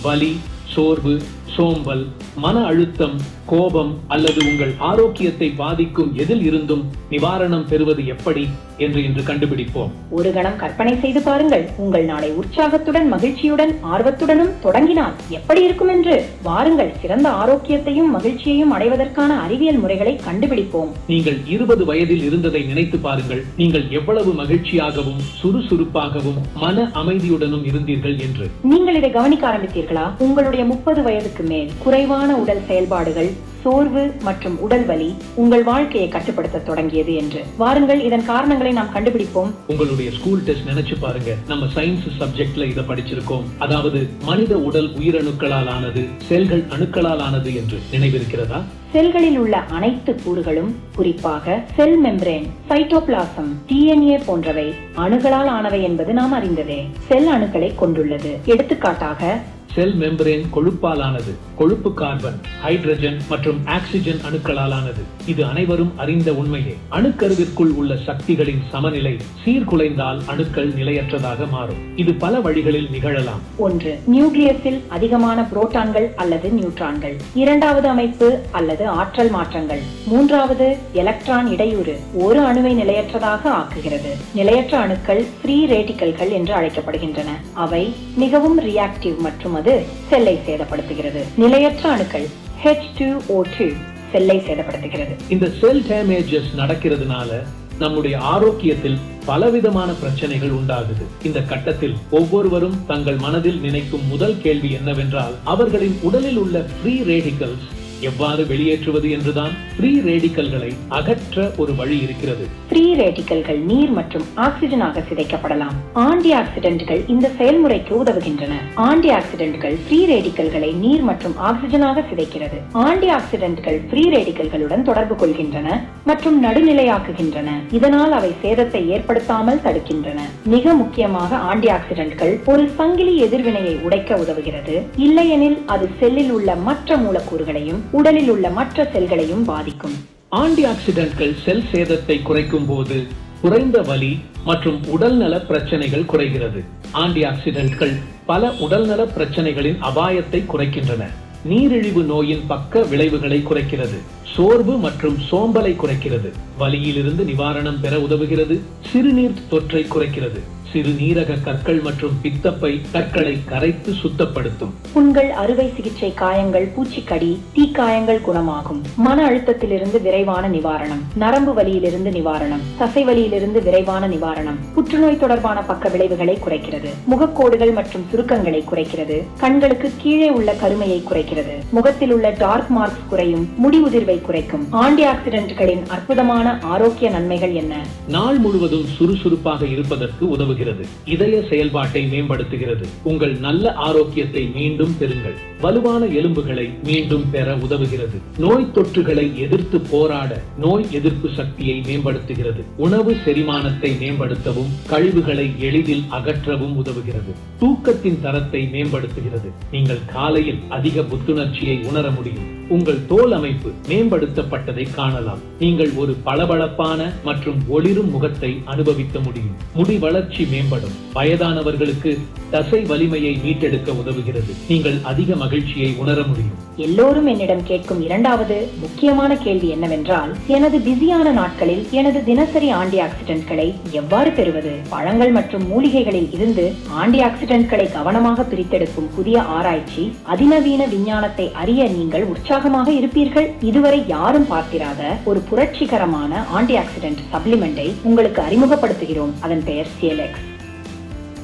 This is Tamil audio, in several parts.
வலி, சோர்வு, சோம்பல், மன அழுத்தம், கோபம் அல்லது உங்கள் ஆரோக்கியத்தை பாதிக்கும் எதில் இருந்தும் நிவாரணம் பெறுவது எப்படி என்று இன்று கண்டுபிடிப்போம். ஒரு கணம் கற்பனை செய்து பாருங்கள், உங்கள் நாளை உற்சாகத்துடன், மகிழ்ச்சியுடன், ஆர்வத்துடனும் தொடங்கினால் எப்படி இருக்கும் என்று. வாருங்கள், சிறந்த ஆரோக்கியத்தையும் மகிழ்ச்சியையும் அடைவதற்கான அறிவியல் முறைகளை கண்டுபிடிப்போம். நீங்கள் 20 வயதில் இருந்ததை நினைத்து பாருங்கள். நீங்கள் எவ்வளவு மகிழ்ச்சியாகவும் சுறுசுறுப்பாகவும் மன அமைதியுடனும் இருந்தீர்கள் என்று. நீங்கள் இதை கவனிக்க ஆரம்பித்தீர்களா? உங்களுடைய 30 வயதுக்கு மேல் குறைவான உடல் செயல்பாடுகள், சோர்வு மற்றும் உடல் வலி உங்கள் வாழ்க்கையை கட்டுப்படுத்த தொடங்கியது என்று. வாருங்கள், இதன் காரணங்களை நாம் கண்டுபிடிப்போம். உங்களுடைய ஸ்கூல் டெஸ்ட் நினைச்சு பாருங்க. நம்ம சயின்ஸ் சப்ஜெக்ட்ல இதை படிச்சிருக்கோம். அதாவது மனித உடல் உயிரணுக்களால் ஆனது, செல்கள் அணுக்களால் ஆனது என்று நினைவிருக்கிறதா? செல்களில் உள்ள அனைத்து கூறுகளும், குறிப்பாக செல் மெம்பரேன், சைட்டோபிளாசம், டிஎன்ஏ போன்றவை அணுக்களால் ஆனவை என்பது நாம் அறிந்ததே. செல் அணுக்களை கொண்டுள்ளது. எடுத்துக்காட்டாக, செல் மெம்பரேன் கொழுப்பாலானது. கொழுப்பு கார்பன், ஹைட்ரஜன் மற்றும் ஆக்சிஜன் அணுக்களாலானது. இது அனைவரும் அறிந்த உண்மையே. அணுக்கருவிற்குள் உள்ள சக்திகளின் சமநிலை சீர்குலைந்தால் அணுக்கள் நிலையற்றதாக மாறும். இது பல வழிகளில் நிகழலாம். 1. நியூக்ளியஸில் அதிகமான புரோட்டான்கள் அல்லது நியூட்ரான்கள். 2வது அமைப்பு அல்லது ஆற்றல் மாற்றங்கள். 3வது எலக்ட்ரான் இடையூறு ஒரு அணுவை நிலையற்றதாக ஆக்குகிறது. நிலையற்ற அணுக்கள் ஃப்ரீ ரேடிக்கல்கள் என்று அழைக்கப்படுகின்றன. அவை மிகவும் ரியாக்டிவ் மற்றும் அது செல்லை சேதப்படுத்துகிறது. நிலையற்ற அணுக்கள் H2O2 செல்லை சேதப்படுத்துகிறது. இந்த செல் டேமேஜஸ் நடக்கிறதுனால நம்முடைய ஆரோக்கியத்தில் பலவிதமான பிரச்சனைகள் உண்டாகுது. இந்த கட்டத்தில் ஒவ்வொருவரும் தங்கள் மனதில் நினைக்கும் முதல் கேள்வி என்னவென்றால், அவர்களின் உடலில் உள்ள ஃப்ரீ ரேடிக்கல்ஸ் எவ்வாறு வெளியேற்றுவது என்றுதான். ஃப்ரீ ரேடிக்கல்களை அகற்ற ஒரு வழி இருக்கிறது. ஃப்ரீ ரேடிக்கல்கள் நீர் மற்றும் ஆக்சிஜனாக சிதைக்கப்படலாம். ஆன்டி ஆக்சிடென்ட்கள் இந்த செயல்முறைக்கு உதவுகின்றன. ஆன்டி ஆக்சிடென்ட்கள் ஃப்ரீ ரேடிக்கல்களை நீர் மற்றும் ஆக்சிஜனாக சிதைக்கிறது. ஆன்டி ஆக்சிடென்ட்கள் ஃப்ரீ ரேடிக்கல்களுடன் தொடர்பு கொள்கின்றன மற்றும் நடுநிலையாக்குகின்றன. இதனால் அவை சேதத்தை ஏற்படுத்தாமல் தடுக்கின்றன. மிக முக்கியமாக, ஆன்டி ஆக்சிடென்ட்கள் ஒரு சங்கிலி எதிர்வினையை உடைக்க உதவுகிறது. இல்லையெனில் அது செல்லில் உள்ள மற்ற மூலக்கூறுகளையும் உடலில் உள்ள மற்ற செல்களையும் பாதிக்கும். ஆன்டி ஆக்சிடென்ட்கள் செல் சேதத்தை குறைக்கும் போது குறைந்த வலி மற்றும் உடல்நல பிரச்சனைகள் குறைகிறது. ஆன்டி ஆக்சிடென்ட்கள் பல உடல்நல பிரச்சனைகளின் அபாயத்தை குறைக்கின்றன. நீரிழிவு நோயின் பக்க விளைவுகளை குறைக்கிறது. சோர்வு மற்றும் சோம்பலை குறைக்கிறது. வலியிலிருந்து நிவாரணம் பெற உதவுகிறது. சிறுநீர் தொற்றை குறைக்கிறது. சிறுநீரக கற்கள் மற்றும் பித்தப்பை கற்களை கரைத்து சுத்தப்படுத்தும். புண்கள், அறுவை சிகிச்சை காயங்கள், பூச்சிக்கடி, தீக்காயங்கள் குணமாகும். மன அழுத்தத்திலிருந்து விரைவான நிவாரணம், நரம்பு வலியிலிருந்து நிவாரணம், தசை வலியிலிருந்து விரைவான நிவாரணம், புற்றுநோய் தொடர்பான பக்க விளைவுகளை குறைக்கிறது. முகக்கோடுகள் மற்றும் சுருக்கங்களை குறைக்கிறது. கண்களுக்கு கீழே உள்ள கருமையை குறைக்கிறது. முகத்தில் உள்ள டார்க் மார்க்ஸ் குறையும். முடி உதிர்வை குறைக்கும். ஆன்டி ஆக்சிடென்ட்களின் அற்புதமான ஆரோக்கிய நன்மைகள் என்ன? நாள் முழுவதும் சுறுசுறுப்பாக இருப்பதற்கு உதவுகிறது. இதய செயல்பாட்டை மேம்படுத்துகிறது. உங்கள் நல்ல ஆரோக்கியத்தை மீண்டும் பெறுங்கள். வலுவான எலும்புகளை மீண்டும் பெற உதவுகிறது. நோய் தொற்றுகளை எதிர்த்து போராட நோய் எதிர்ப்பு சக்தியை மேம்படுத்துகிறது. உணவு செரிமானத்தை மேம்படுத்தவும் கழிவுகளை எளிதில் அகற்றவும் உதவுகிறது. தூக்கத்தின் தரத்தை மேம்படுத்துகிறது. நீங்கள் காலையில் அதிக புத்துணர்ச்சியை உணர முடியும். உங்கள் தோல் அமைப்பு மேம்படுத்தப்பட்டதை காணலாம். நீங்கள் ஒரு பளபளப்பான மற்றும் ஒளிரும் முகத்தை அனுபவிக்க முடியும். முடி வளர்ச்சி மேம்படும். வயதானவர்களுக்கு தசை வலிமையை மீட்டெடுக்க உதவுகிறது. நீங்கள் அதிக மகிழ்ச்சியை உணர முடியும். எல்லோரும் என்னிடம் கேட்கும் 2வது முக்கியமான கேள்வி என்னவென்றால், எனது பிஸியான நாட்களில் எனது தினசரி ஆன்டி ஆக்சிடென்ட்களை எவ்வாறு பெறுவது? பழங்கள் மற்றும் மூலிகைகளில் இருந்து ஆன்டி ஆக்சிடென்ட்களை கவனமாக பிரித்தெடுக்கும் புதிய ஆராய்ச்சி, அதிநவீன விஞ்ஞானத்தை அறிய நீங்கள் உற்சாகமாக இருப்பீர்கள். இதுவரை யாரும் பார்த்திராத ஒரு புரட்சிகரமான ஆன்டி ஆக்சிடென்ட் சப்ளிமெண்டை உங்களுக்கு அறிமுகப்படுத்துகிறோம். அதன் பெயர் CLX.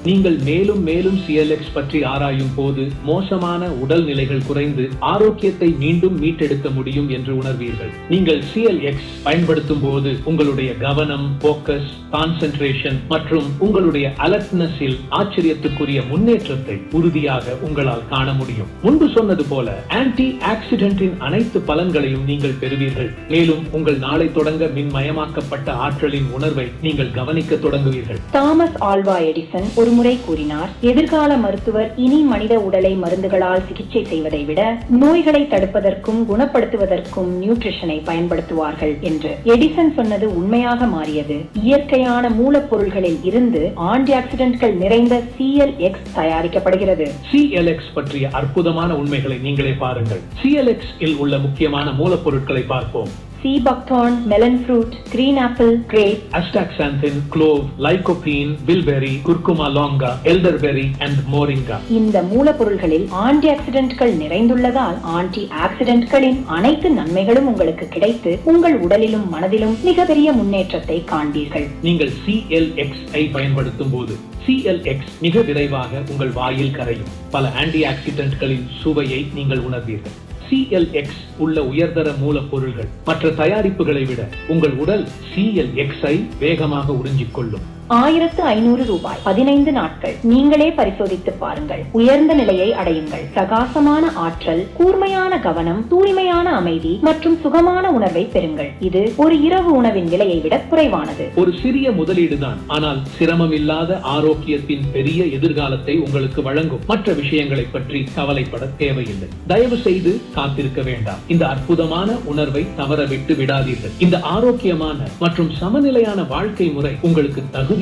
நீங்கள் மேலும் மேலும் CLX பற்றி ஆராயும் போது மோசமான உடல் நிலைகள் குறைந்து ஆரோக்கியத்தை மீண்டும் மீட்டெடுக்க முடியும் என்று உணர்வீர்கள். நீங்கள் CLX பயன்படுத்தும் போது உங்களுடைய கவனம், போக்கஸ், கான்சென்ட்ரேஷன் மற்றும் உங்களுடைய அலர்ட்னஸில் ஆச்சரியத்துக்குரிய முன்னேற்றத்தை உறுதியாக உங்களால் காண முடியும். முன்பு சொன்னது போல ஆன்டி ஆக்சிடென்டின் அனைத்து பலன்களையும் நீங்கள் பெறுவீர்கள். மேலும் உங்கள் நாளை தொடங்க மின்மயமாக்கப்பட்ட ஆற்றலின் உணர்வை நீங்கள் கவனிக்க தொடங்குவீர்கள். தாமஸ் ஆல்வா எடிசன் ஒரு ஒருமுறை கூறினார், எதிர்கால மருத்துவர் இனி மனித உடலை மருந்துகளால் சிகிச்சை செய்வதை விட நோய்களை தடுப்பதற்கும் குணப்படுத்துவதற்கும் நியூட்ரிஷனை பயன்படுத்துவார்கள் என்று. எடிசன் சொன்னது உண்மையாக மாறியது. இயற்கையான மூலப்பொருள்களில் இருந்து ஆன்டி ஆக்சிடென்ட்கள் நிறைந்த CLX தயாரிக்கப்படுகிறது. CLX பற்றிய அற்புதமான உண்மைகளை நீங்களே பாருங்கள். CLX இல் உள்ள முக்கியமான மூலப்பொருட்களை பார்ப்போம். sea buckthorn, melon fruit, green apple, grape, astaxanthin, clove, lycopene, bilberry, curcuma longa, elderberry and moringa. இந்த மூலப்பொருள்களில் ஆன்டி ஆக்சிடென்ட்கள் நிறைந்துள்ளதால் ஆன்டி ஆக்சிடென்ட்களின் அனைத்து நன்மைகளும் உங்களுக்கு கிடைத்து உங்கள் உடலிலும் மனதிலும் மிகப்பெரிய முன்னேற்றத்தை காண்பீர்கள். நீங்கள் CLX ஐ பயன்படுத்தும் போது CLX மிக விரைவாக உங்கள் வாயில் கரையும். பல ஆன்டி ஆக்சிடென்ட்களின் சுவையை நீங்கள் உணர்வீர்கள். CLX உள்ள உயர்தர மூலப்பொருள்கள் மற்ற தயாரிப்புகளை விட உங்கள் உடல் CLX ஐ வேகமாக உறிஞ்சிக் கொள்ளும். 1500 ரூபாய், 15 நாட்கள். நீங்களே பரிசோதித்து பாருங்கள். உயர்ந்த நிலையை அடையுங்கள். பிரகாசமான ஆற்றல், கூர்மையான கவனம், தூய்மையான அமைதி மற்றும் சுகமான உணர்வை பெறுங்கள். இது ஒரு இரவு உணவின் விலையை விட குறைவானது. ஒரு சிறிய முதலீடு தான், ஆனால் சிரமம் இல்லாத ஆரோக்கியத்தின் பெரிய எதிர்காலத்தை உங்களுக்கு வழங்கும். மற்ற விஷயங்களை பற்றி கவலைப்பட தேவையில்லை. தயவு செய்து காத்திருக்க வேண்டாம். இந்த அற்புதமான உணர்வை தவற விட்டு விடாதீர்கள். இந்த ஆரோக்கியமான மற்றும் சமநிலையான வாழ்க்கை முறை உங்களுக்கு தகுதியானது.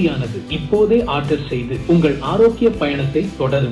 இப்போதே ஆர்டர் செய்து உங்கள் ஆரோக்கிய பயணத்தை தொடருங்கள்.